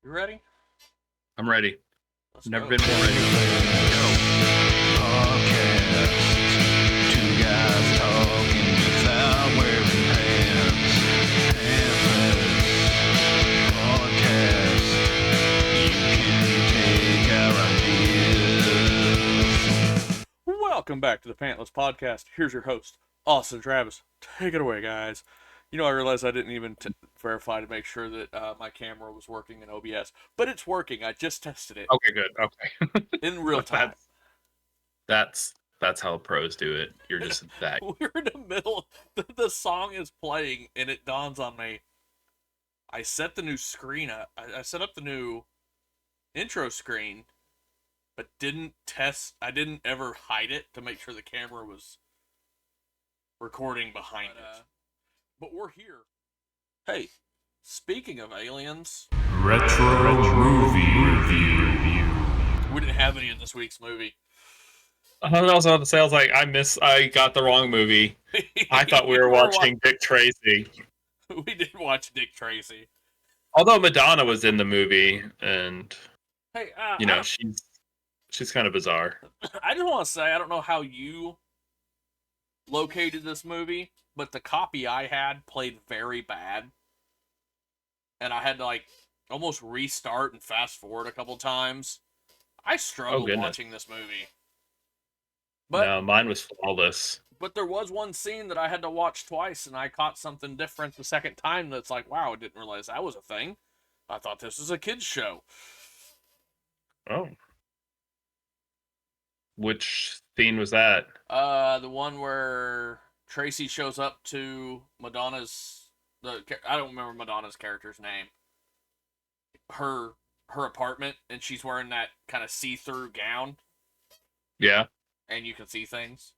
You ready? I'm ready. Let's Never go. been more ready. Podcast. Two guys talking without wearing pants. Podcast. You can take our ideas. Welcome back to the Pantless Podcast. Here's your host, Austin Travis. Take it away, guys. You know, I realized I didn't even verify to make sure that my camera was working in OBS, but it's working. I just tested it Okay, good. Okay. in real time. That's how pros do it. You're just that. We're in the middle. The song is playing, and it dawns on me. I set the new screen up. I set up the new intro screen, but didn't test. I didn't ever hide it to make sure the camera was recording behind it. But we're here. Hey, speaking of aliens, Retro movie review. we didn't have any in this week's movie. I was about to say, I got the wrong movie. I thought we were watching Dick Tracy. We did watch Dick Tracy. Although Madonna was in the movie, and Hey, she's kind of bizarre. I just want to say I don't know how you located this movie, but the copy I had played very bad, and I had to almost restart and fast forward a couple times. I struggled watching this movie. But no, mine was flawless. But there was one scene that I had to watch twice, and I caught something different the second time that's like, wow, I didn't realize that was a thing. I thought this was a kid's show. Oh. Which scene was that? The one where Tracy shows up to Madonna's... I don't remember Madonna's character's name. Her apartment, and she's wearing that kind of see-through gown. Yeah. And you can see things.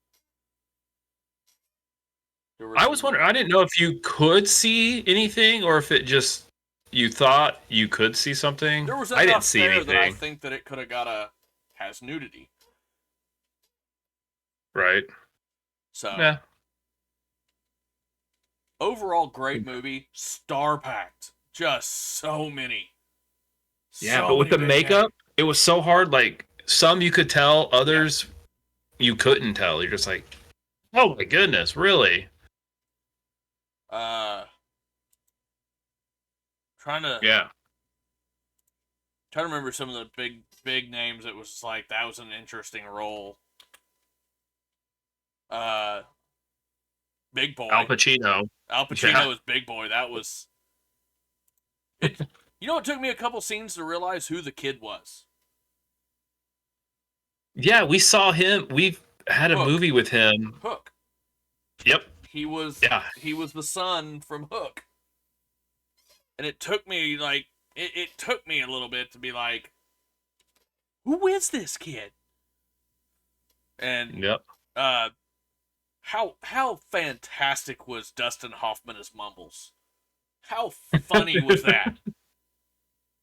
I was wondering, I didn't know if you could see anything or if it just, you thought you could see something. There was I didn't see there anything. that I think that it could have has nudity. Right. So, yeah. Overall, great movie. Star-packed. Just so many. Yeah, but with the makeup, it was so hard. Like, some you could tell, others you couldn't tell. You're just like, oh my goodness, really? Trying to remember some of the big names. It was like that was an interesting role. Big Boy. Al Pacino was Big Boy. That was it. You know, it took me a couple scenes to realize who the kid was. Yeah, we saw him. We've had a movie with him. Hook. Yep. He was the son from Hook. And it took me it took me a little bit to be like, who is this kid? And how fantastic was Dustin Hoffman as Mumbles? How funny was that?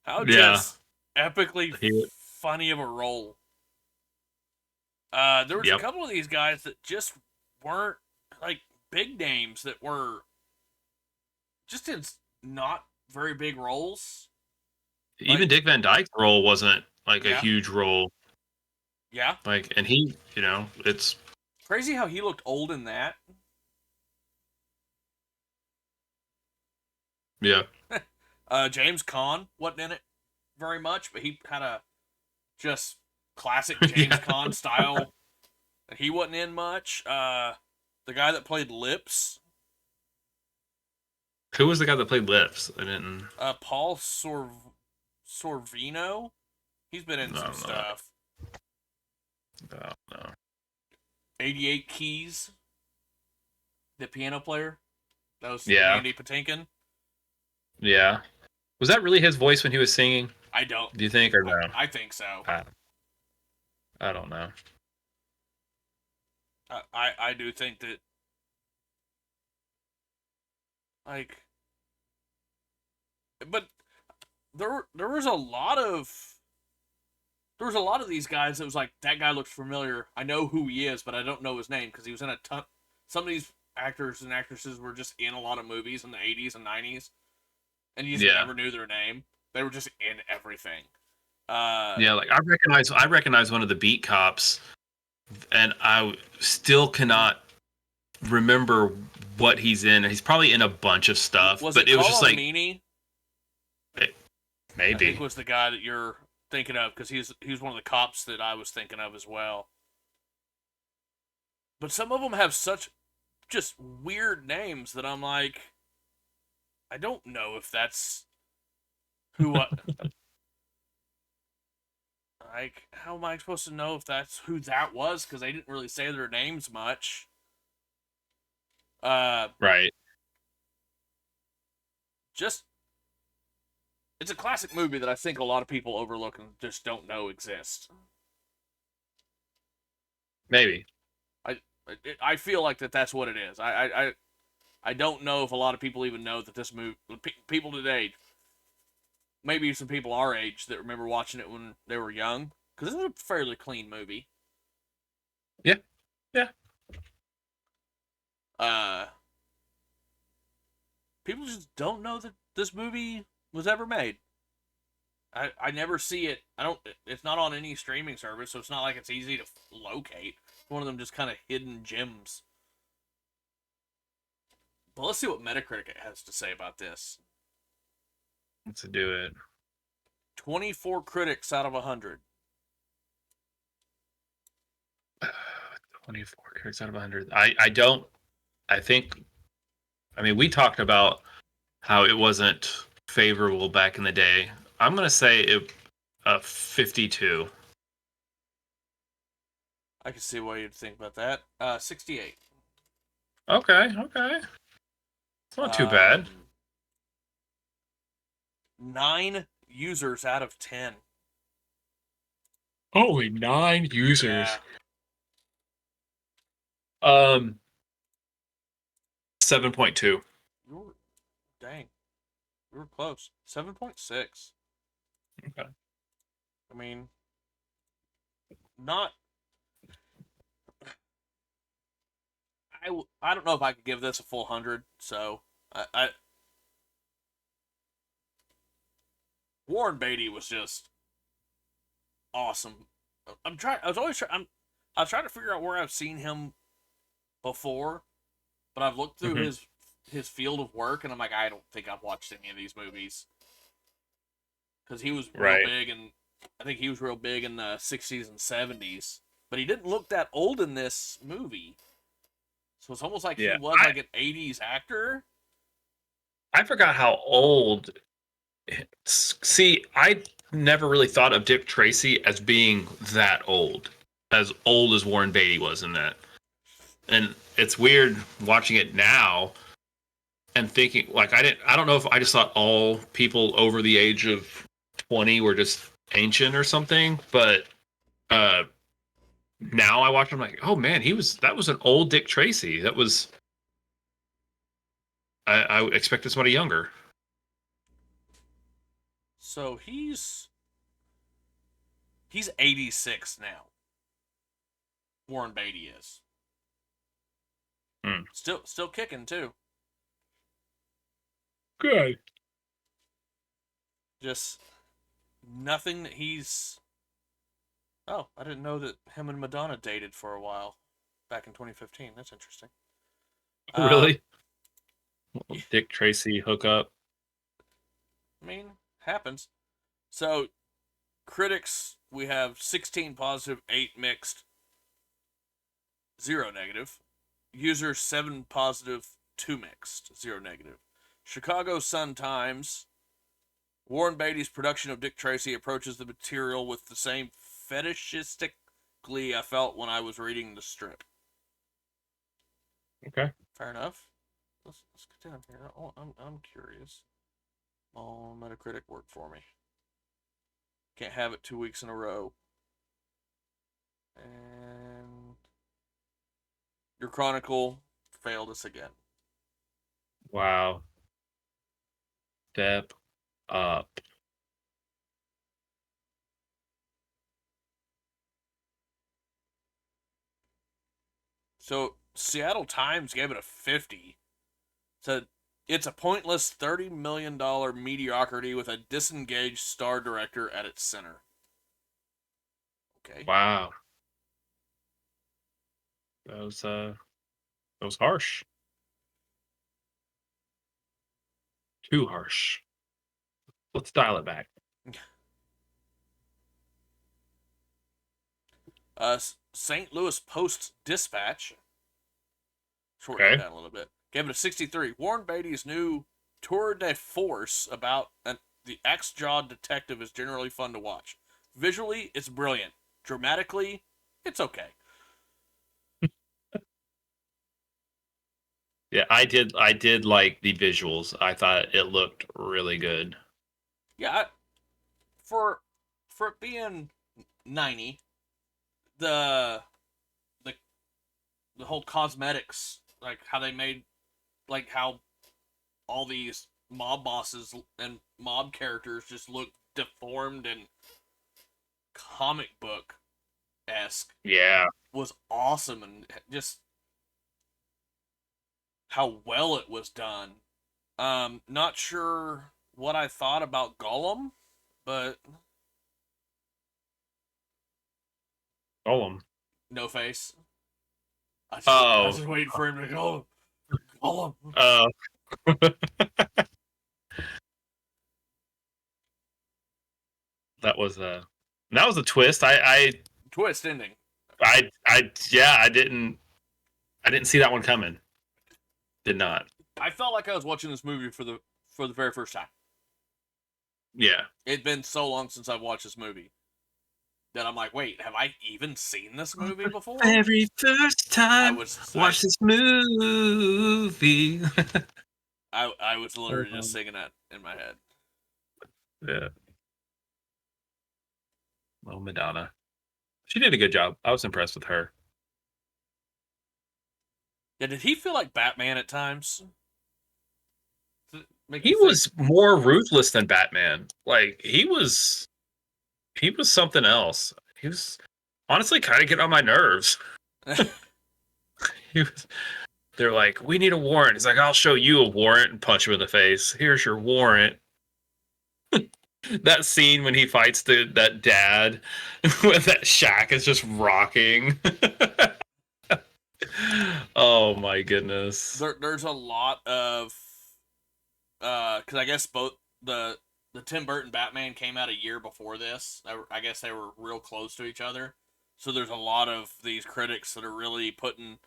How just epically funny of a role. There was a couple of these guys that just weren't like big names that were just in not very big roles. Even Dick Van Dyke's role wasn't like a huge role. Yeah. And he, it's crazy how he looked old in that. Yeah. James Caan wasn't in it very much, but he had a just classic James Caan style. He wasn't in much. The guy that played Lips. Who was the guy that played Lips? I didn't. Paul Sorvino. He's been in some stuff. No. 88 Keys. The piano player. That was Andy Patinkin. Yeah. Was that really his voice when he was singing? I don't. Do you think or no? I think so. I don't know. I do think that but there was a lot of these guys that was like, that guy looks familiar. I know who he is, but I don't know his name because he was in a ton. Some of these actors and actresses were just in a lot of movies in the 80s and 90s, and you just never knew their name. They were just in everything. Yeah, like I recognize one of the beat cops, and I still cannot remember what he's in. He's probably in a bunch of stuff, Was but it it was just Colin like Meaney? I think maybe. was the guy that you're thinking of because he's one of the cops that I was thinking of as well. But some of them have such just weird names that I'm like, I don't know if that's who I like. How am I supposed to know if that's who that was? Because they didn't really say their names much. Uh, Right. just it's a classic movie that I think a lot of people overlook and just don't know exists. Maybe. I I feel like that's what it is. I don't know if a lot of people even know that this movie. People today, maybe some people our age that remember watching it when they were young, because it's a fairly clean movie. Yeah. Yeah. Uh, People just don't know that this movie was ever made. I never see it. I don't. It's not on any streaming service, so it's not like it's easy to locate. It's one of them just kind of hidden gems. But let's see what Metacritic has to say about this. Let's do it. 24 critics out of 100. 24 characters out of 100. I don't. I think. I mean, we talked about how it wasn't favorable back in the day. I'm gonna say it 52. I can see why you'd think about that. 68. Okay. Okay. It's not too bad. 9 users out of 10. Only 9 users. Yeah. 7.2. You were, dang. You were close. 7.6. Okay. I mean, not. I don't know if I could give this a full 100, so I Warren Beatty was just awesome. I'm trying. I was always trying. I was trying to figure out where I've seen him before, but I've looked through Mhm. his field of work, and I'm like, I don't think I've watched any of these movies because he was real Right. big, and I think he was real big in the '60s and '70s. But he didn't look that old in this movie, so it's almost like he Yeah. was like an '80s actor. I forgot how old. See, I never really thought of Dick Tracy as being that old, as old as Warren Beatty was in that. And it's weird watching it now and thinking like I don't know if I just thought all people over the age of 20 were just ancient or something, but uh now I watch him like, oh man, that was an old Dick Tracy. That was I expected somebody younger. So he's 86 now. Warren Beatty is Hmm. still kicking too. Good. Just nothing that he's. Oh, I didn't know that him and Madonna dated for a while back in 2015. That's interesting. Uh, Really? Dick Tracy hookup. I mean, happens. So, critics, we have 16 positive, 8 mixed, 0 negative. Users, 7 positive, 2 mixed, 0 negative. Chicago Sun-Times, Warren Beatty's production of Dick Tracy approaches the material with the same fetishistic glee I felt when I was reading the strip. Okay. Fair enough. Let's get down here. I'm curious. Oh, Metacritic work for me. Can't have it 2 weeks in a row. And your Chronicle failed us again. Wow. Step up. So Seattle Times gave it a 50. Said It's a pointless $30 million mediocrity with a disengaged star director at its center. Okay. Wow. That was harsh. Too harsh. Let's dial it back. St. Louis Post-Dispatch, shorten it Okay. down a little bit, gave it a 63. Warren Beatty's new tour de force about the ex-Jawed detective is generally fun to watch. Visually, it's brilliant. Dramatically, it's okay. Yeah, I did like the visuals. I thought it looked really good. Yeah, for it being 90, the the the whole cosmetics, like how they made, like how all these mob bosses and mob characters just look deformed and comic book esque, Yeah. was awesome, and just how well it was done. Not sure what I thought about Gollum, but Golem. no face. I was Oh. just waiting for him to go Gollum. Uh that was a twist. Twist ending. Yeah, I didn't see that one coming. Did not. I felt like I was watching this movie for the very first time. Yeah. It'd been so long since I've watched this movie that I'm like, wait, have I even seen this movie before? Very first time watch this movie. I was literally just singing that in my head. Yeah. Well, Madonna. She did a good job. I was impressed with her. Yeah, did he feel like Batman at times? Does it make He you think? was more ruthless than Batman. Like he was something else. He was honestly kind of getting on my nerves. He was, they're like, we need a warrant. He's like, I'll show you a warrant and punch him in the face. Here's your warrant. That scene when he fights that dad when that shack is just rocking. Oh my goodness. There's a lot of because I guess both the Tim Burton Batman came out a year before this. I guess they were real close to each other, so there's a lot of these critics that are really putting,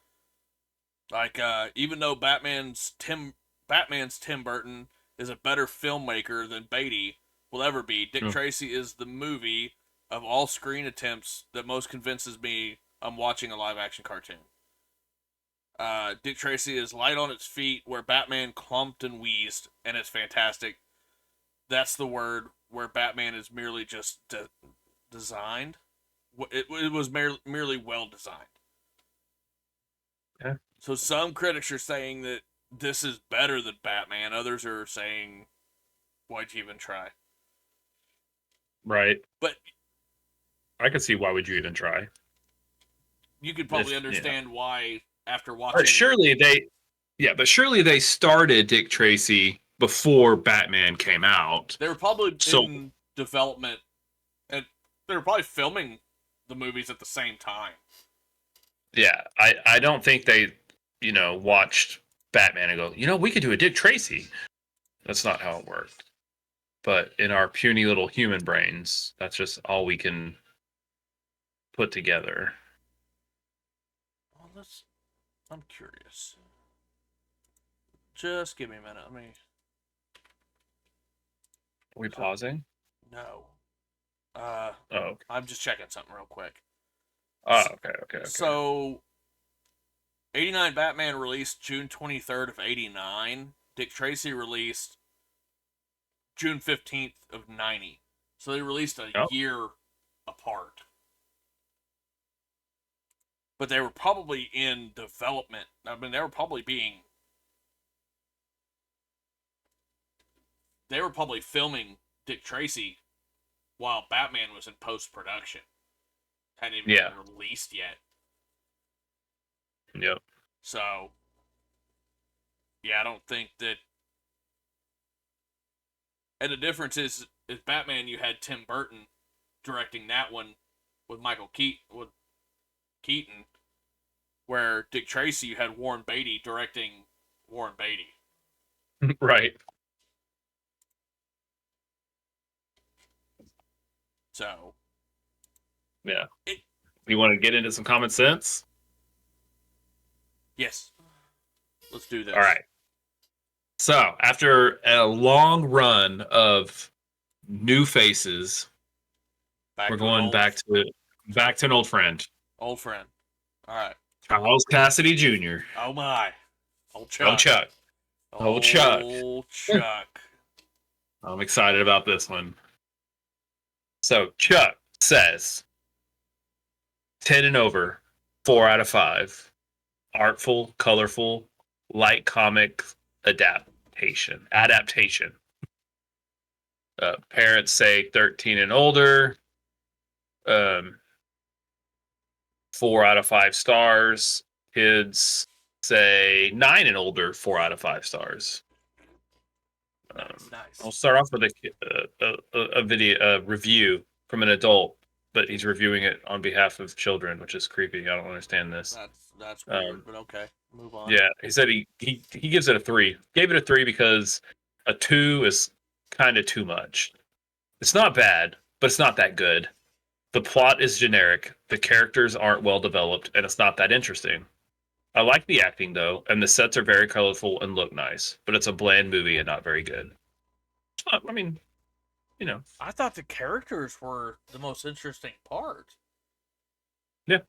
like, even though Batman's Tim Burton is a better filmmaker than Beatty will ever be, Dick Hmm. Tracy is the movie of all screen attempts that most convinces me I'm watching a live action cartoon. Dick Tracy is light on its feet where Batman clumped and wheezed, and it's fantastic. That's the word where Batman is merely just designed. It was merely well designed. Yeah. So some critics are saying that this is better than Batman. Others are saying, why'd you even try? Right. But I could see why would you even try. you could probably Yeah. understand why after But watching. surely they started Dick Tracy before Batman came out. They were probably So in development, and they were probably filming the movies at the same time. yeah, I don't think they, watched Batman and go, we could do a Dick Tracy. That's not how it worked. But in our puny little human brains, that's just all we can put together. Well, I'm curious. Just give me a minute. Let me. Are we pausing? No. Oh, okay. I'm just checking something real quick. Oh, okay. So, 89 Batman released June 23rd of 89. Dick Tracy released June 15th of 90. So they released a Oh. year apart. But they were probably in development. I mean, they were probably filming Dick Tracy while Batman was in post production. Hadn't even been released yet. Yep. So, yeah, I don't think that And the difference is Batman. You had Tim Burton directing that one with Keaton, where Dick Tracy you had Warren Beatty directing Warren Beatty. Right. So Yeah. It- You want to get into some common sense? yes, let's do this. All right. So, after a long run of new faces, we're going back to an old friend, old friend. All right. Charles Cassidy Jr. Oh my, old Chuck. Oh, Chuck. Old Chuck. Old Chuck. I'm excited about this one. So, Chuck says 10 and over, 4 out of 5. Artful, colorful, light comic adaptation. Parents say 13 and older. 4 out of 5 stars. Kids say 9 and older, 4 out of 5 stars. Nice. I'll start off with a review from an adult, but he's reviewing it on behalf of children, which is creepy. I don't understand this. That's weird, but okay. Move on. Yeah, he said he gives it a 3. Gave it a 3 because a 2 is kind of too much. It's not bad, but it's not that good. The plot is generic, the characters aren't well developed, and it's not that interesting. I like the acting though, and the sets are very colorful and look nice, but it's a bland movie and not very good. I mean, you know. I thought the characters were the most interesting part. Yeah,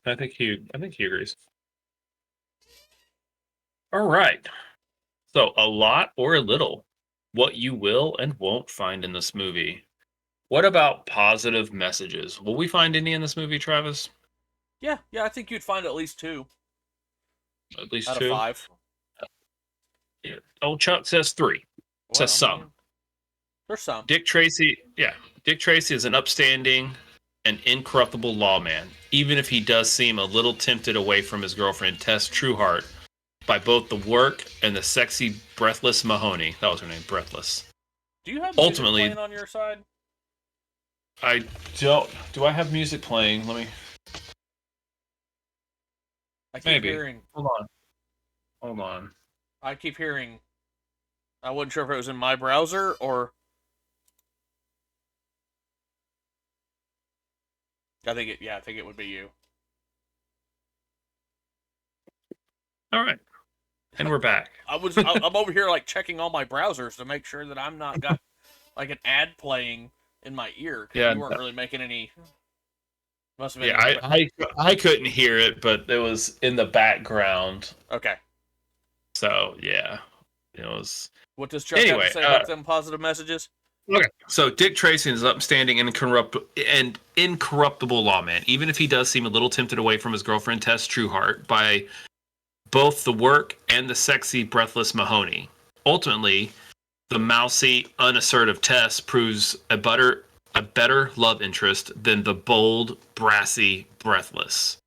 I think he agrees. All right. So, a lot or a little, what you will and won't find in this movie. What about positive messages? Will we find any in this movie, Travis? Yeah, I think you'd find at least 2 At least out 2. of 5. Yeah. Old Chuck says 3. Says some. There's some. Dick Tracy is an upstanding and incorruptible lawman, even if he does seem a little tempted away from his girlfriend Tess Trueheart by both the work and the sexy Breathless Mahoney. That was her name, Breathless. Do you have ultimately music playing on your side? I don't. Do I have music playing? Let me. I keep Maybe. hearing. Hold on. I keep hearing. I wasn't sure if it was in my browser or. I think it would be you. All right. And we're back. I'm over here like checking all my browsers to make sure that I'm not got like an ad playing in my ear because you weren't really making any. Must have been. Yeah, I couldn't hear it, but it was in the background. Okay. So yeah, it was. What does Chuck have to say about them positive messages? Okay. So Dick Tracy is an upstanding and incorruptible lawman, even if he does seem a little tempted away from his girlfriend Tess Trueheart by both the work and the sexy Breathless Mahoney. Ultimately, the mousy, unassertive Tess proves a better love interest than the bold, brassy Breathless.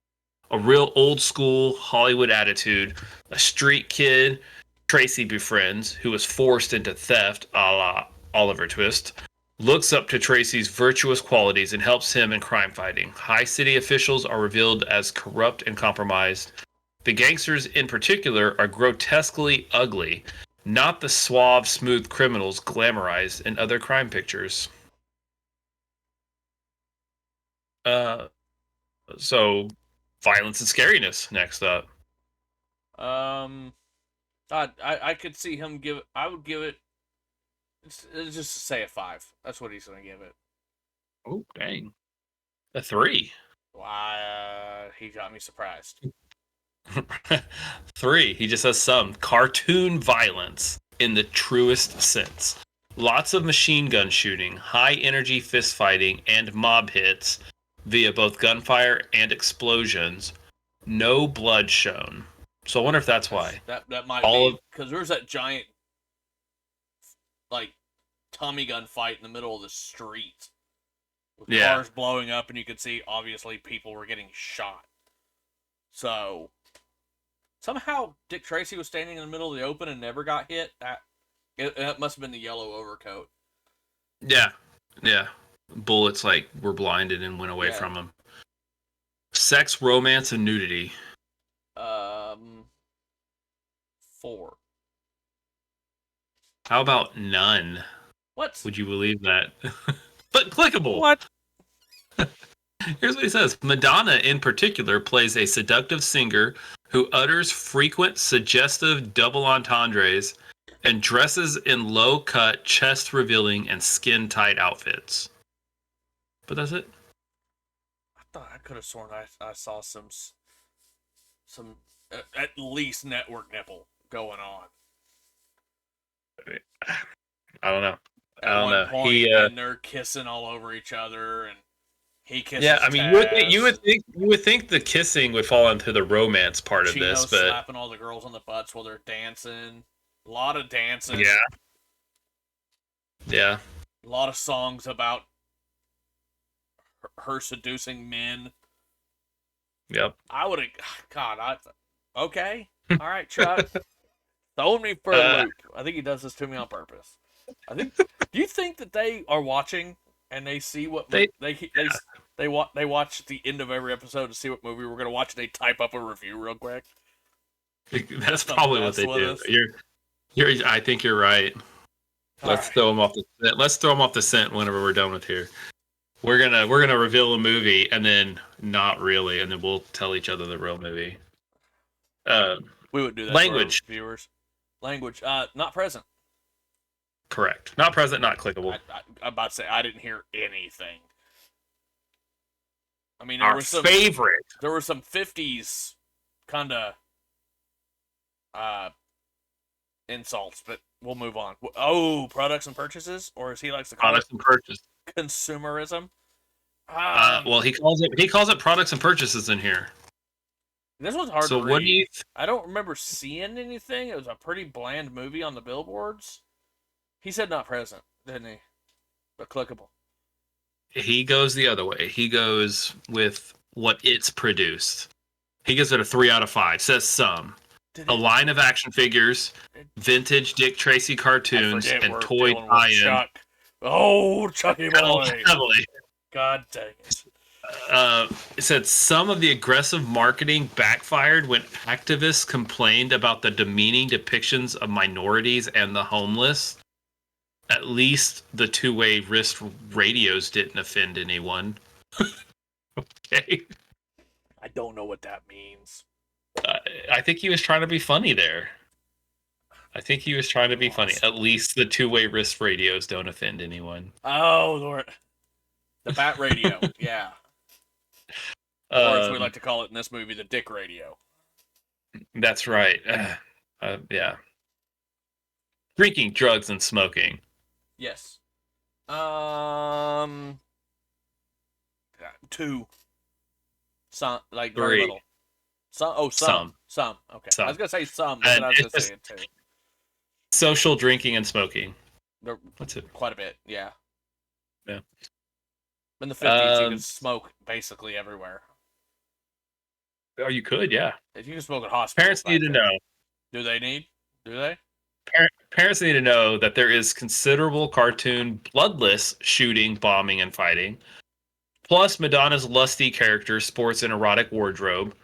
A real old school Hollywood attitude, a street kid Tracy befriends, who was forced into theft a la Oliver Twist, looks up to Tracy's virtuous qualities and helps him in crime fighting. High city officials are revealed as corrupt and compromised. The gangsters in particular are grotesquely ugly, not the suave, smooth criminals glamorized in other crime pictures. So violence and scariness next up. I could see him give. I would give it. Let's just say a 5. That's what he's gonna give it. Oh dang, a 3. Wow, he got me surprised. 3. He just has some cartoon violence in the truest sense. Lots of machine gun shooting, high energy fist fighting, and mob hits via both gunfire and explosions. No blood shown. So I wonder if that's why. That might be because there's that giant like Tommy gun fight in the middle of the street with cars blowing up, and you could see obviously people were getting shot. So somehow Dick Tracy was standing in the middle of the open and never got hit. That must have been the yellow overcoat. Yeah, yeah. Bullets like were blinded and went away Yeah. from him. Sex, romance, and nudity. 4. How about none? What? Would you believe that? But clickable. What? Here's what he says. Madonna, in particular, plays a seductive singer who utters frequent, suggestive double entendres and dresses in low-cut, chest-revealing, and skin-tight outfits. But that's it. I thought I could have sworn I saw some at least network nipple going on I don't know. at I don't one know. point, He, and they're kissing all over each other, and he kisses. yeah. I mean, Tess, you would think the kissing would fall into the romance part of this, Chino's but slapping all the girls on the butts while they're dancing. A lot of dancing. yeah, yeah. A lot of songs about her seducing men. Yep. I would have. God, okay. All right, Chuck. Throwing me for a loop. I think he does this to me on purpose. Do you think that they are watching and they see what they watch the end of every episode to see what movie we're gonna watch? And they type up a review real quick. That's probably what they do. I think you're right. Let's throw them off the. Let's throw them off the scent whenever we're done with here. We're gonna reveal a movie and then not really, and then we'll tell each other the real movie. We would do that. Language. For our viewers. Language. Not present. Correct. Not present. Not clickable. I'm about to say I didn't hear anything. I mean, Our favorite. There were some 50s kind of insults, but we'll move on. Oh, products and purchases, or as he likes to call Products and purchase. consumerism. Well, he calls it products and purchases in here. This one's hard So to read. what do you? I don't remember seeing anything. It was a pretty bland movie on the billboards. He said not present, didn't he? But clickable. He goes the other way. He goes with what it's produced. He gives it a 3 out of 5. Says some. A line of action figures, vintage Dick Tracy cartoons, and toy tie-in. Oh, Chucky boy! Heavily. God dang it. It said some of the aggressive marketing backfired when activists complained about the demeaning depictions of minorities and the homeless. At least the two-way wrist radios didn't offend anyone. Okay. I don't know what that means. I think he was trying to be funny there. At least the two-way wrist radios don't offend anyone. Oh, Lord. The bat radio, yeah. Or as we like to call it in this movie, the dick radio. That's right. Yeah. Drinking, drugs, and smoking. Yes. 2. Some, like, 3. very little. Some. Okay. Some. I was going to say some, but I was going to say it too. Social drinking and smoking. That's it. Quite a bit, yeah. Yeah. In the 50s, you could smoke basically everywhere. Oh, you could, yeah. If you can smoke at hospitals. Parents need to know. Do they? Parents need to know that there is considerable cartoon bloodless shooting, bombing, and fighting. Plus, Madonna's lusty character sports an erotic wardrobe.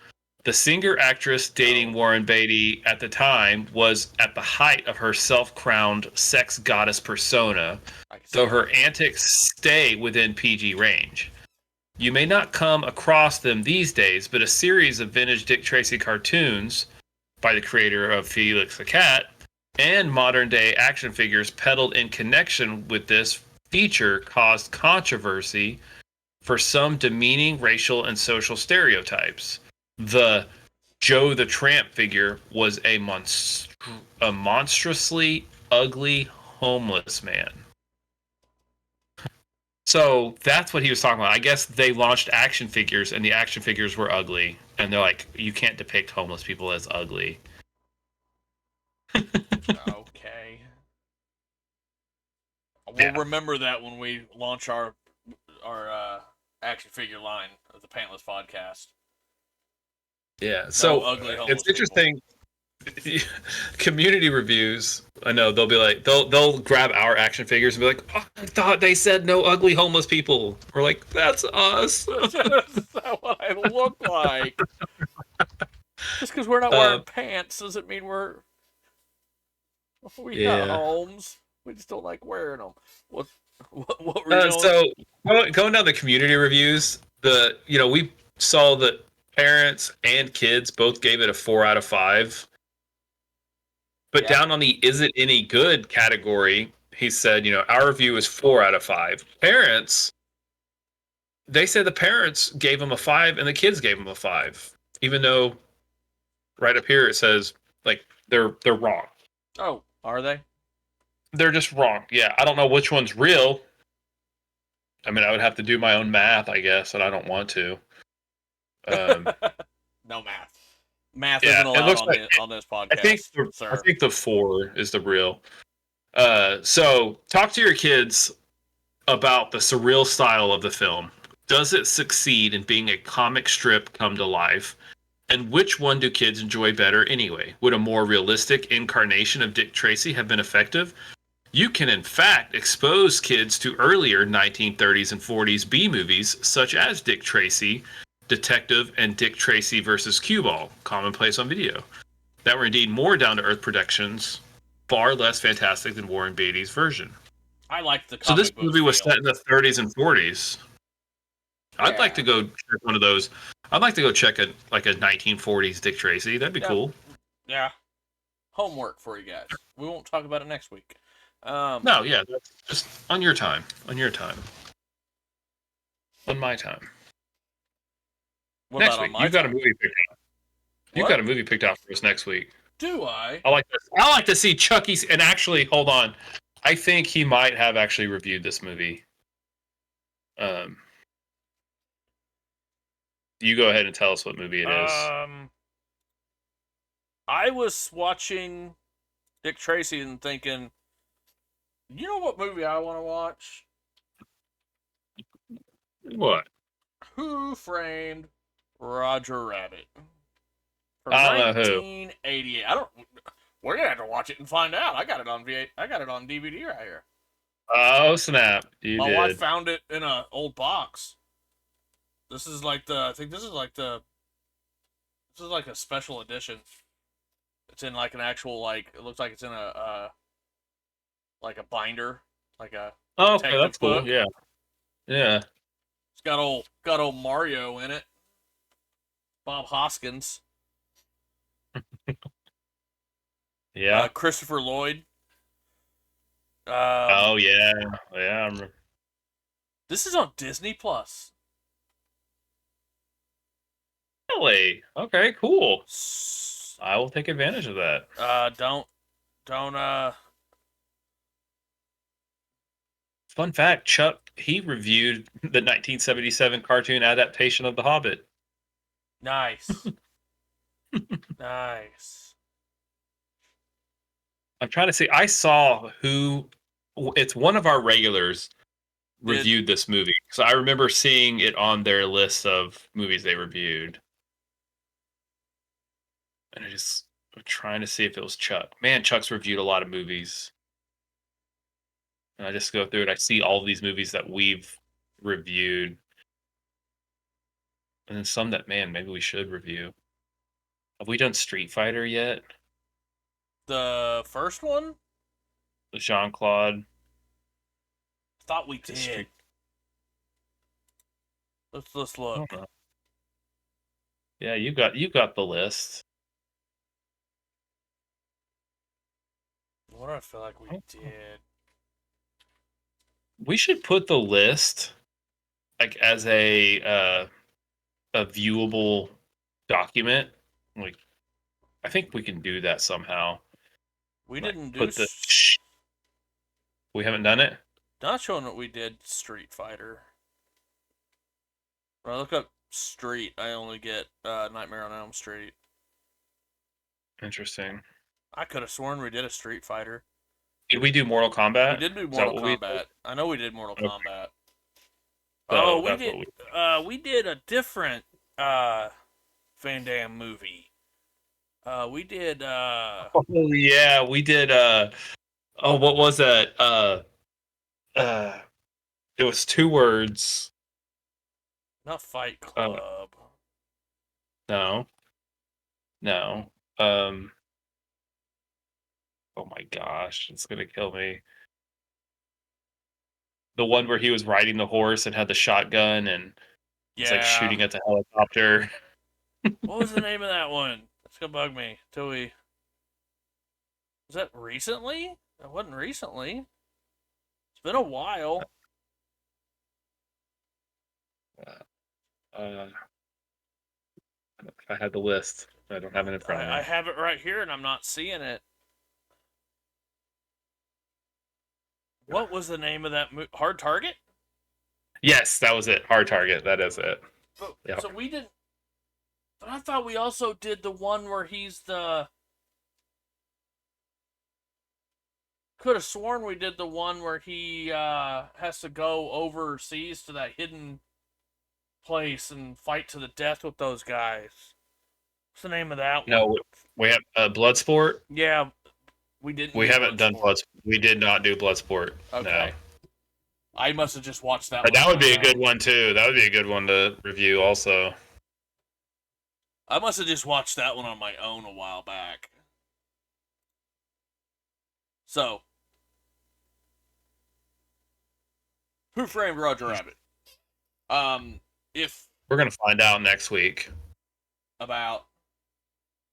The singer-actress dating Warren Beatty at the time was at the height of her self-crowned sex goddess persona, though her antics stay within PG range. You may not come across them these days, but a series of vintage Dick Tracy cartoons by the creator of Felix the Cat and modern-day action figures peddled in connection with this feature caused controversy for some demeaning racial and social stereotypes. The Joe the Tramp figure was a monstrously ugly homeless man. So that's what he was talking about. I guess they launched action figures, and the action figures were ugly. And they're like, you can't depict homeless people as ugly. Okay. We'll remember that when we launch our action figure line of the Pantless podcast. Yeah, so ugly it's interesting. community reviews. I know they'll be like they'll grab our action figures and be like, oh, I thought they said no ugly homeless people. We're like, that's us. That's not what I look like. Just because we're not Uh, wearing pants doesn't mean we got yeah. homes. We just don't like wearing them. What were you doing? So going down the community reviews, we saw that parents and kids both gave it a 4 out of 5. But Yeah. down on the is it any good category, he said, our review is 4 out of 5. Parents, they said the parents gave him a 5 and the kids gave him a 5, even though right up here it says like they're wrong. Oh, are they? They're just wrong. Yeah, I don't know which one's real. I mean, I would have to do my own math, I guess, and I don't want to. No math. Math Yeah, isn't it allowed looks on, like on this podcast, I sir. think the 4 is the real. So talk to your kids about the surreal style of the film. Does it succeed in being a comic strip come to life? And which one do kids enjoy better anyway? Would a more realistic incarnation of Dick Tracy have been effective? You can, in fact, expose kids to earlier 1930s and 40s B movies, such as Dick Tracy, Detective, and Dick Tracy versus Cue Ball, commonplace on video, that were indeed more down-to-earth productions, far less fantastic than Warren Beatty's version. I like the So this comic book movie was feel. set in the 30s and 40s. I'd like to go check one of those. I'd like to go check a 1940s Dick Tracy. That'd be cool. Yeah. Homework for you guys. We won't talk about it next week. No, yeah, that's just on your time. On your time. On my time. What Next about week, on my you've got a time? movie picked out. You've What? got a movie picked out for us next week. Do I? I like to see Chucky's. And actually, hold on. I think he might have actually reviewed this movie. You go ahead and tell us what movie it is. I was watching Dick Tracy and thinking, you know what movie I want to watch? What? Who Framed Roger Rabbit? From I don't know who. 1988. We're gonna have to watch it and find out. I got it on DVD right here. Oh snap! My wife found it in an old box. This is like I think this is like a special edition. It's in like an actual it looks like it's in a binder, like a Oh, okay, detective that's cool. book. Yeah, yeah. It's got old Mario in it. Bob Hoskins. Yeah. Christopher Lloyd. Oh yeah, yeah. This is on Disney Plus. Really? Okay, cool. I will take advantage of that. Don't. Fun fact: Chuck he reviewed the 1977 cartoon adaptation of The Hobbit. Nice. Nice. I'm trying to see. I saw who. It's one of our regulars reviewed this movie, so I remember seeing it on their list of movies they reviewed. And I'm trying to see if it was Chuck. Man, Chuck's reviewed a lot of movies. And I just go through it. I see all of these movies that we've reviewed. And then some that, man, maybe we should review. Have we done Street Fighter yet? The first one? The Jean-Claude. Thought we did. Let's look. Yeah, you got the list. What do I feel like we did? We should put the list like as a viewable document. Like, I think we can do that somehow. We didn't do. Put we haven't done it. Not showing what we did. Street Fighter. When I look up Street, I only get Nightmare on Elm Street. Interesting. I could have sworn we did a Street Fighter. Did we do Mortal Kombat? We did do Mortal Kombat. I know we did Mortal Kombat. So we did. We did a different Van Damme movie. We did. Oh yeah, we did. Oh, what was that? It was 2 words. Not Fight Uh, Club. no, no. Um. Oh my gosh, it's gonna kill me. The one where he was riding the horse and had the shotgun and it's like Yeah. shooting at the helicopter. What was the name of that one? That's gonna bug me till we. Was that recently? It wasn't recently. It's been a while. Uh, I had the list. I don't have it in front of me. I have it right here and I'm not seeing it. What was the name of that movie? Hard Target? Yes, that was it. Hard Target. That is it. But, Yep. So we didn't. But I thought we also did the one where he's the. Could have sworn we did the one where he has to go overseas to that hidden place and fight to the death with those guys. What's the name of that one? No, we have Bloodsport. Yeah, we didn't. We do haven't done Bloodsport. We did not do Bloodsport. Okay. No. I must have just watched that But one. that would be a good one too. That would be a good one to review also. I must have just watched that one on my own a while back. So, Who Framed Roger Rabbit? If We're gonna find out next week. about.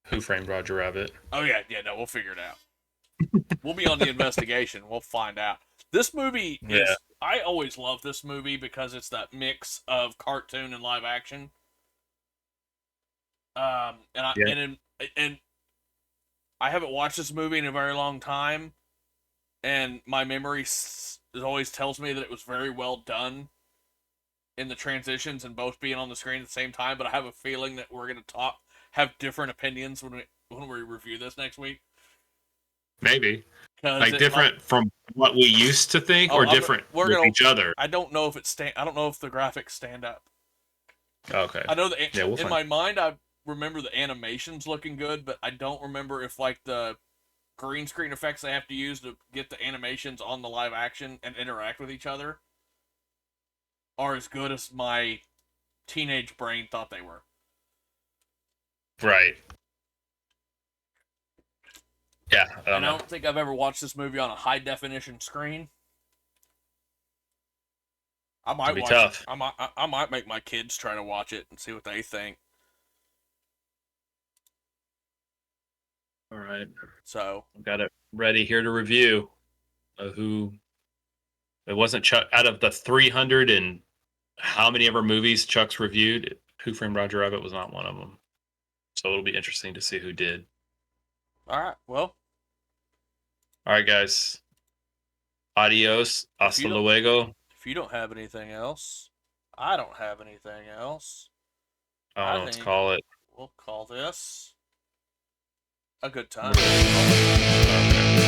Who Framed Roger Rabbit? Oh yeah, no, we'll figure it out. We'll be on the investigation. We'll find out. This movie is. Yeah. I always love this movie because it's that mix of cartoon and live action. And I haven't watched this movie in a very long time, and my memory always tells me that it was very well done in the transitions and both being on the screen at the same time. But I have a feeling that we're gonna have different opinions when we review this next week. Maybe. Like different from what we used to think, or different with each other. I don't know if I don't know if the graphics stand up. Okay. I know we'll in my mind I remember the animations looking good, but I don't remember if like the green screen effects they have to use to get the animations on the live action and interact with each other are as good as my teenage brain thought they were. Right. Yeah, I don't think I've ever watched this movie on a high definition screen. I might watch tough. it. I might make my kids try to watch it and see what they think. All right. So I've got it ready here to review. Who? It wasn't Chuck out of the 300 and how many ever movies Chuck's reviewed. Who Framed Roger Rabbit was not one of them. So it'll be interesting to see who did. All right. Well. All right, guys. Adios. Hasta luego. If you don't have anything else, I don't have anything else. Let's call it. We'll call this a good time. Okay.